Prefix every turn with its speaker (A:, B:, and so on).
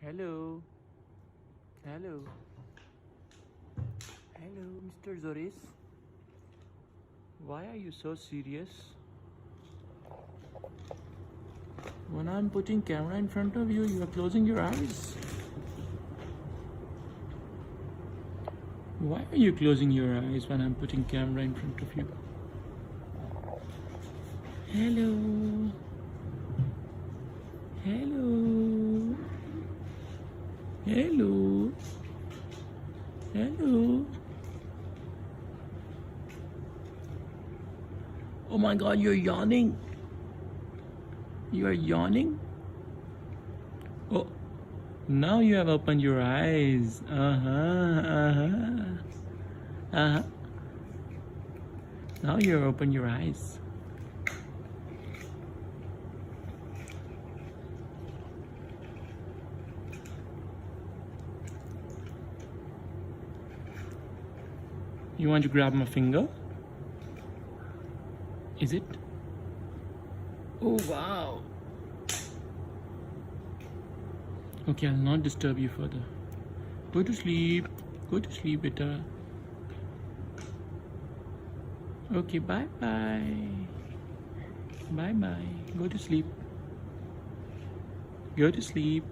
A: Hello. Hello. Hello, Mr. Zoris. Why are you so serious? When I'm putting camera in front of you, you are closing your eyes. Why are you closing your eyes when I'm putting camera in front of you? Hello. Hello. Hello. Hello. Oh my god, you're yawning. You are yawning? Oh, now you have opened your eyes. Now you open your eyes. You want to grab my finger? Is it? Oh wow. Okay, I'll not disturb you further. Go to sleep. Go to sleep, beta. Okay, bye bye. Bye bye. Go to sleep. Go to sleep.